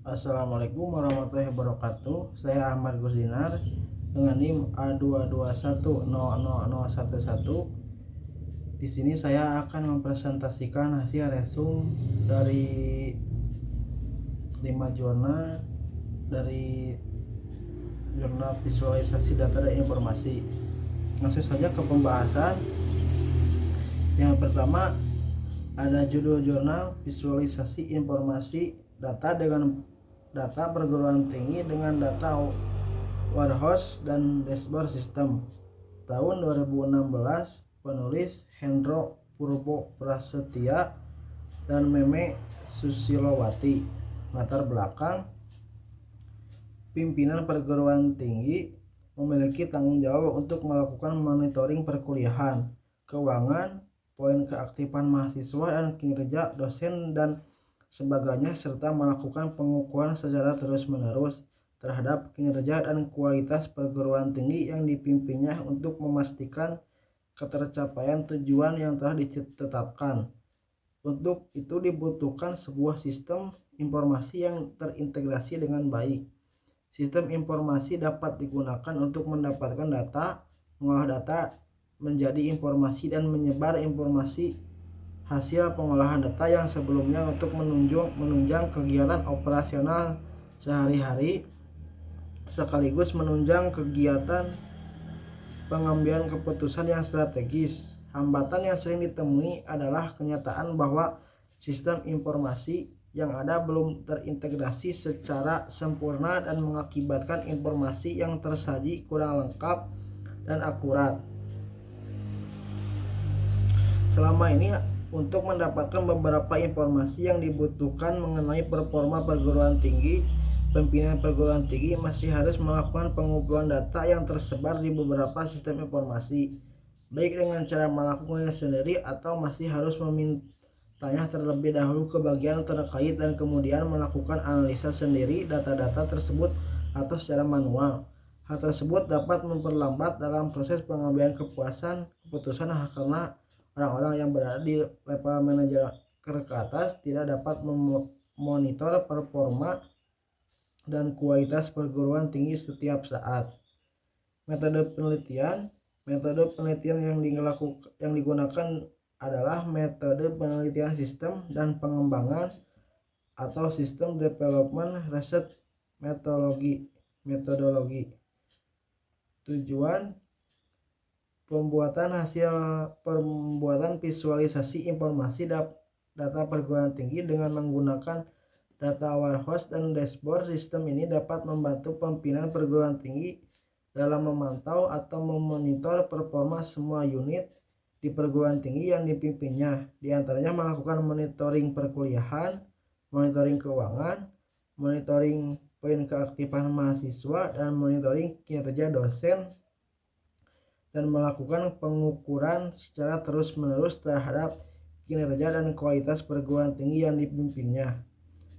Assalamualaikum warahmatullahi wabarakatuh. Saya Ahmad Gusdinar dengan NIM A221000011. Di sini saya akan mempresentasikan hasil resum dari 5 zona dari jurnal visualisasi data dan informasi. Langsung saja ke pembahasan. Yang pertama ada judul jurnal visualisasi informasi data dengan data perguruan tinggi dengan data warehouse dan dashboard system. Tahun 2016, penulis Hendro Purbo Prasetya dan Meme Susilowati. Latar belakang: pimpinan perguruan tinggi memiliki tanggung jawab untuk melakukan monitoring perkuliahan, keuangan, poin keaktifan mahasiswa dan kinerja dosen dan sebagainya, serta melakukan pengukuran secara terus-menerus terhadap kinerja dan kualitas perguruan tinggi yang dipimpinnya untuk memastikan ketercapaian tujuan yang telah ditetapkan. Untuk itu dibutuhkan sebuah sistem informasi yang terintegrasi dengan baik. Sistem informasi dapat digunakan untuk mendapatkan data, mengolah data menjadi informasi, dan menyebar informasi hasil pengolahan data yang sebelumnya untuk menunjang kegiatan operasional sehari-hari, sekaligus menunjang kegiatan pengambilan keputusan yang strategis. Hambatan yang sering ditemui adalah kenyataan bahwa sistem informasi yang ada belum terintegrasi secara sempurna dan mengakibatkan informasi yang tersaji kurang lengkap dan akurat. Selama ini, untuk mendapatkan beberapa informasi yang dibutuhkan mengenai performa perguruan tinggi, pimpinan perguruan tinggi masih harus melakukan pengumpulan data yang tersebar di beberapa sistem informasi, baik dengan cara melakukannya sendiri atau masih harus memintanya terlebih dahulu ke bagian terkait dan kemudian melakukan analisa sendiri data-data tersebut atau secara manual. Hal tersebut dapat memperlambat dalam proses pengambilan keputusan karena orang-orang yang berada di level manajer ke atas tidak dapat memonitor performa dan kualitas perguruan tinggi setiap saat. Metode penelitian yang digunakan adalah metode penelitian sistem dan pengembangan atau System Development Research metodologi. Tujuan: pembuatan visualisasi informasi data perguruan tinggi dengan menggunakan data warehouse dan dashboard. Sistem ini dapat membantu pimpinan perguruan tinggi dalam memantau atau memonitor performa semua unit di perguruan tinggi yang dipimpinnya, diantaranya melakukan monitoring perkuliahan, monitoring keuangan, monitoring poin keaktifan mahasiswa, dan monitoring kinerja dosen, dan melakukan pengukuran secara terus-menerus terhadap kinerja dan kualitas perguruan tinggi yang dipimpinnya.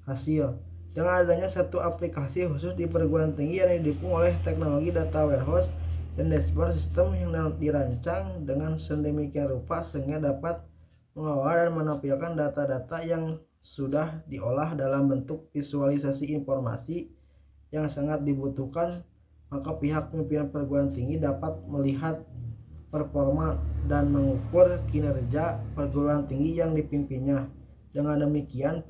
Hasil: dengan adanya satu aplikasi khusus di perguruan tinggi yang didukung oleh teknologi data warehouse dan dashboard system yang dirancang dengan sedemikian rupa sehingga dapat mengolah dan menampilkan data-data yang sudah diolah dalam bentuk visualisasi informasi yang sangat dibutuhkan, maka pihak pimpinan perguruan tinggi dapat melihat performa dan mengukur kinerja perguruan tinggi yang dipimpinnya. Dengan demikian,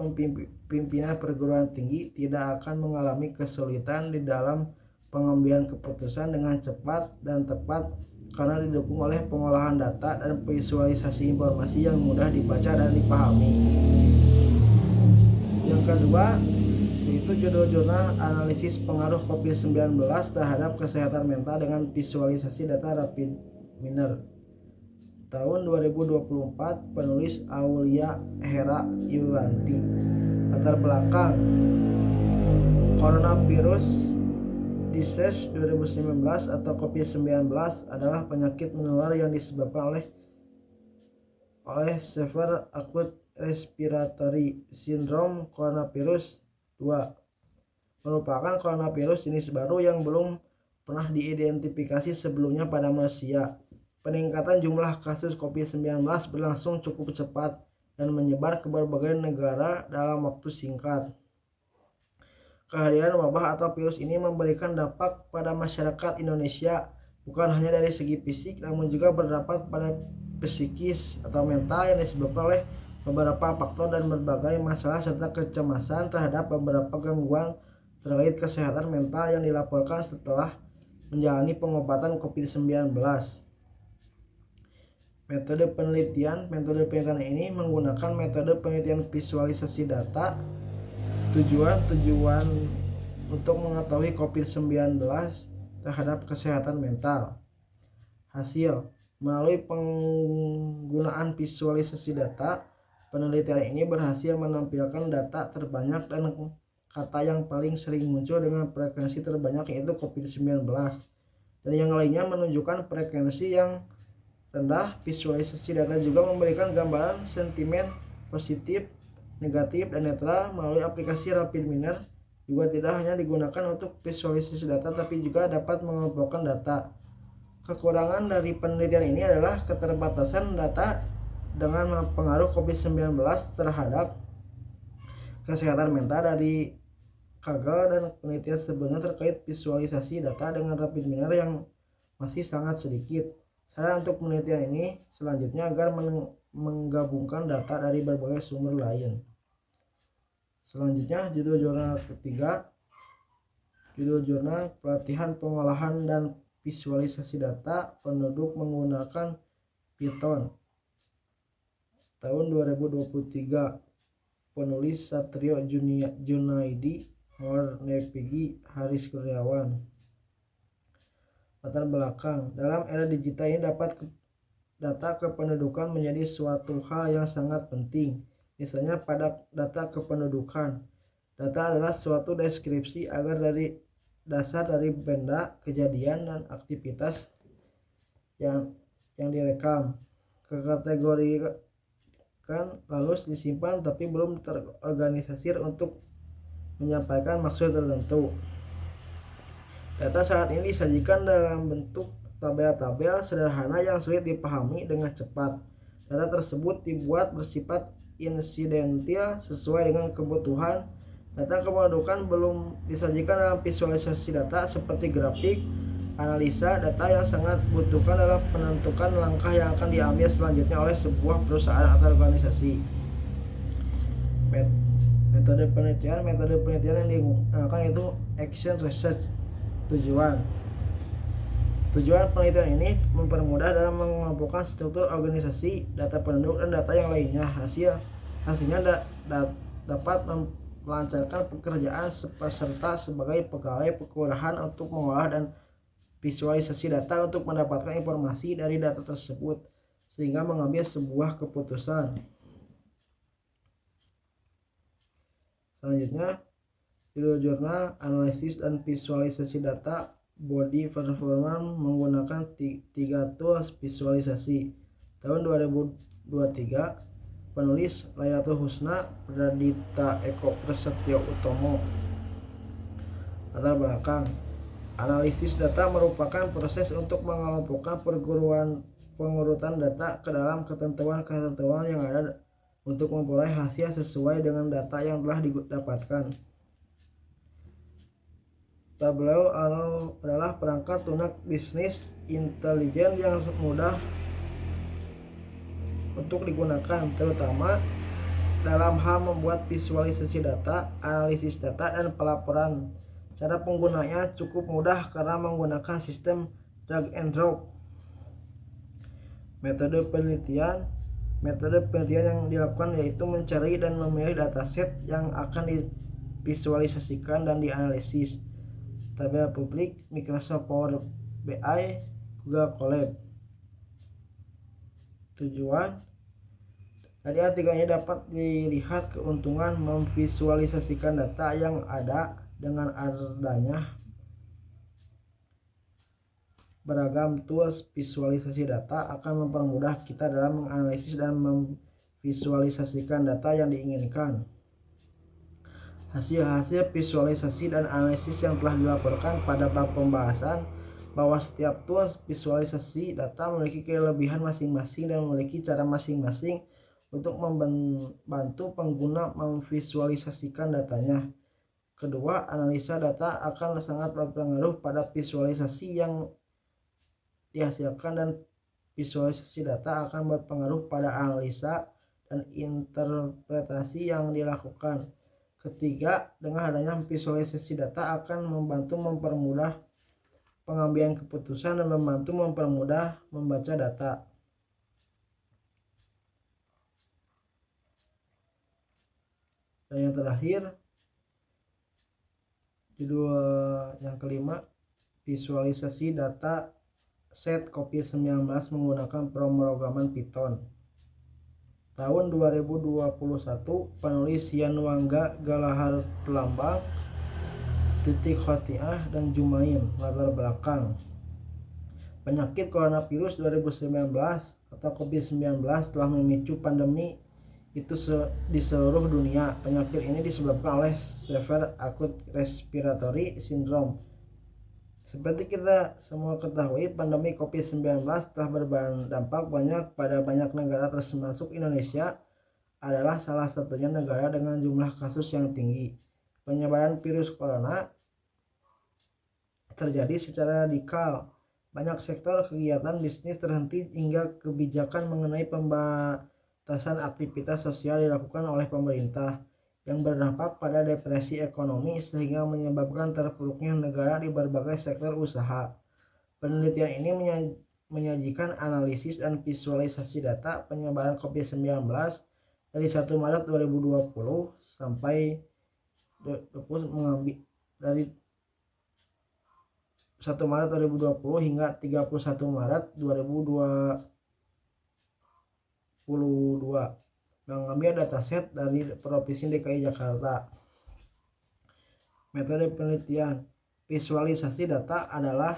pimpinan perguruan tinggi tidak akan mengalami kesulitan di dalam pengambilan keputusan dengan cepat dan tepat karena didukung oleh pengolahan data dan visualisasi informasi yang mudah dibaca dan dipahami. Yang kedua, yaitu judul jurnal analisis pengaruh COVID-19 terhadap kesehatan mental dengan visualisasi data rapid miner. Tahun 2024, penulis Aulia Hera Yulanti. Latar belakang: coronavirus disease 2019 atau COVID-19 adalah penyakit menular yang disebabkan oleh Severe Acute Respiratory Syndrome coronavirus 2, merupakan coronavirus jenis baru yang belum pernah diidentifikasi sebelumnya pada manusia. Peningkatan jumlah kasus COVID-19 berlangsung cukup cepat dan menyebar ke berbagai negara dalam waktu singkat. Kehadiran wabah atau virus ini memberikan dampak pada masyarakat Indonesia bukan hanya dari segi fisik namun juga berdampak pada psikis atau mental yang disebabkan oleh beberapa faktor dan berbagai masalah serta kecemasan terhadap beberapa gangguan terkait kesehatan mental yang dilaporkan setelah menjalani pengobatan COVID-19. Metode penelitian ini menggunakan metode penelitian visualisasi data. Tujuan untuk mengetahui COVID-19 terhadap kesehatan mental. Hasil, melalui penggunaan visualisasi data, penelitian ini berhasil menampilkan data terbanyak dan kata yang paling sering muncul dengan frekuensi terbanyak yaitu COVID-19, dan yang lainnya menunjukkan frekuensi yang rendah. Visualisasi data juga memberikan gambaran sentimen positif, negatif, dan netral melalui aplikasi RapidMiner. Juga tidak hanya digunakan untuk visualisasi data tapi juga dapat mengelompokkan data. Kekurangan dari penelitian ini adalah keterbatasan data dengan pengaruh COVID-19 terhadap kesehatan mental dari Kaggle dan penelitian sebelumnya terkait visualisasi data dengan RapidMiner yang masih sangat sedikit. Saran untuk penelitian ini selanjutnya agar menggabungkan data dari berbagai sumber lain. Selanjutnya judul jurnal ketiga, judul jurnal pelatihan pengolahan dan visualisasi data penduduk menggunakan Python tahun 2023. Penulis Satrio Junaidi, Mornepigi, Haris Kurniawan. Latar belakang, dalam era digital ini data kependudukan menjadi suatu hal yang sangat penting. Misalnya pada data kependudukan, data adalah suatu deskripsi agar dari dasar dari benda, kejadian, dan aktivitas yang direkam, kekategorikan, lalu disimpan tapi belum terorganisir untuk menyampaikan maksud tertentu. Data saat ini disajikan dalam bentuk tabel-tabel sederhana yang sulit dipahami dengan cepat. Data tersebut dibuat bersifat insidentil sesuai dengan kebutuhan. Data kependudukan belum disajikan dalam visualisasi data seperti grafik, analisa data yang sangat dibutuhkan dalam menentukan langkah yang akan diambil selanjutnya oleh sebuah perusahaan atau organisasi. Metode penelitian yang digunakan yaitu action research. Tujuan penelitian ini mempermudah dalam mengelompokkan struktur organisasi, data penduduk, dan data yang lainnya. Hasilnya dapat melancarkan pekerjaan peserta sebagai pegawai kelurahan untuk mengolah dan visualisasi data untuk mendapatkan informasi dari data tersebut sehingga mengambil sebuah keputusan. Selanjutnya, judul jurnal analisis dan visualisasi data body performance menggunakan 3 tools visualisasi tahun 2023. Penulis Layatul Husna, Pradita Eko Prasetyo Utomo. Latar belakang, analisis data merupakan proses untuk mengelompokkan pengurutan data ke dalam ketentuan yang ada untuk memperoleh hasil sesuai dengan data yang telah didapatkan. Tableau adalah perangkat lunak bisnis intelijen yang mudah untuk digunakan, terutama dalam hal membuat visualisasi data, analisis data, dan pelaporan. Cara penggunanya cukup mudah karena menggunakan sistem drag and drop. Metode penelitian yang dilakukan yaitu mencari dan memilih dataset yang akan divisualisasikan dan dianalisis. Tabel publik, Microsoft Power BI, Google Colab. Tujuan dari artikel ini dapat dilihat keuntungan memvisualisasikan data yang ada. Dengan adanya beragam tools visualisasi data akan mempermudah kita dalam menganalisis dan memvisualisasikan data yang diinginkan. Hasil visualisasi dan analisis yang telah dilaporkan pada bab pembahasan bahwa setiap tools visualisasi data memiliki kelebihan masing-masing dan memiliki cara masing-masing untuk membantu pengguna memvisualisasikan datanya. Kedua, analisa data akan sangat berpengaruh pada visualisasi yang dihasilkan, dan visualisasi data akan berpengaruh pada analisa dan interpretasi yang dilakukan. Ketiga, dengan adanya visualisasi data akan membantu mempermudah pengambilan keputusan dan membantu mempermudah membaca data. Dan yang terakhir, judul yang kelima, visualisasi data set COVID-19 menggunakan pemrograman Python. Tahun 2021, penulis Yanwangga Galahar Telambang, Titik Khotiah, dan Jumain. Latar belakang: penyakit coronavirus 2019 atau COVID-19 telah memicu pandemi itu di seluruh dunia. Penyakit ini disebabkan oleh Severe Acute Respiratory Syndrome. Seperti kita semua ketahui, pandemi COVID-19 telah berdampak banyak pada banyak negara, termasuk Indonesia adalah salah satunya negara dengan jumlah kasus yang tinggi. Penyebaran virus corona terjadi secara radikal. Banyak sektor kegiatan bisnis terhenti hingga kebijakan mengenai pembatasan aktivitas sosial dilakukan oleh pemerintah, yang berdampak pada depresi ekonomi sehingga menyebabkan terpuruknya negara di berbagai sektor usaha. Penelitian ini menyajikan analisis dan visualisasi data penyebaran COVID-19 dari 1 Maret 2020 sampai dari 1 Maret 2020 hingga 31 Maret 2022, mengambil dataset dari Provinsi DKI Jakarta. Metode penelitian: visualisasi data adalah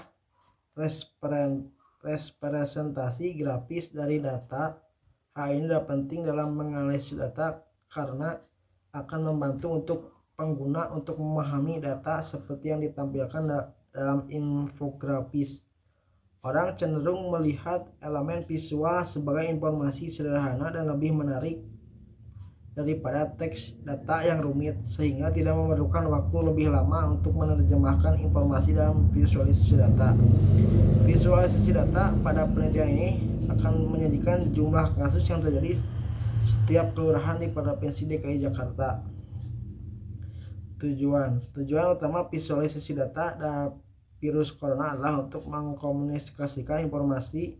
representasi grafis dari data. Hal ini tidak penting dalam menganalisis data karena akan membantu untuk pengguna untuk memahami data seperti yang ditampilkan dalam infografis. Orang cenderung melihat elemen visual sebagai informasi sederhana dan lebih menarik daripada teks data yang rumit, sehingga tidak memerlukan waktu lebih lama untuk menerjemahkan informasi dalam visualisasi data. Visualisasi data pada penelitian ini akan menyajikan jumlah kasus yang terjadi setiap kelurahan di Provinsi DKI Jakarta. Tujuan utama visualisasi data virus corona adalah untuk mengkomunikasikan informasi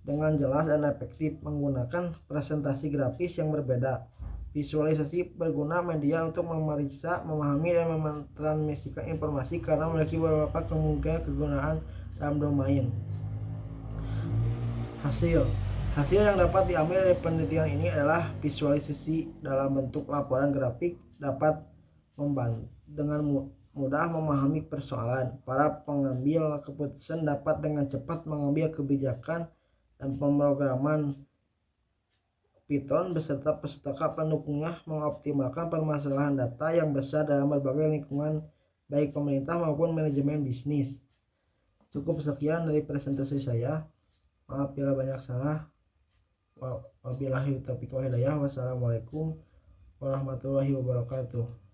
dengan jelas dan efektif menggunakan presentasi grafis yang berbeda. Visualisasi berguna media untuk memeriksa, memahami, dan mentransmisikan informasi karena memiliki beberapa kemungkinan kegunaan dalam domain. Hasil yang dapat diambil dari penelitian ini adalah visualisasi dalam bentuk laporan grafik dapat membantu dengan mudah memahami persoalan. Para pengambil keputusan dapat dengan cepat mengambil kebijakan, dan pemrograman Python beserta pustaka pendukungnya mengoptimalkan permasalahan data yang besar dalam berbagai lingkungan, baik pemerintah maupun manajemen bisnis. Cukup sekian dari presentasi saya. Maaf bila banyak salah. Wabillahi taufiq wal hidayah. Wassalamualaikum warahmatullahi wabarakatuh.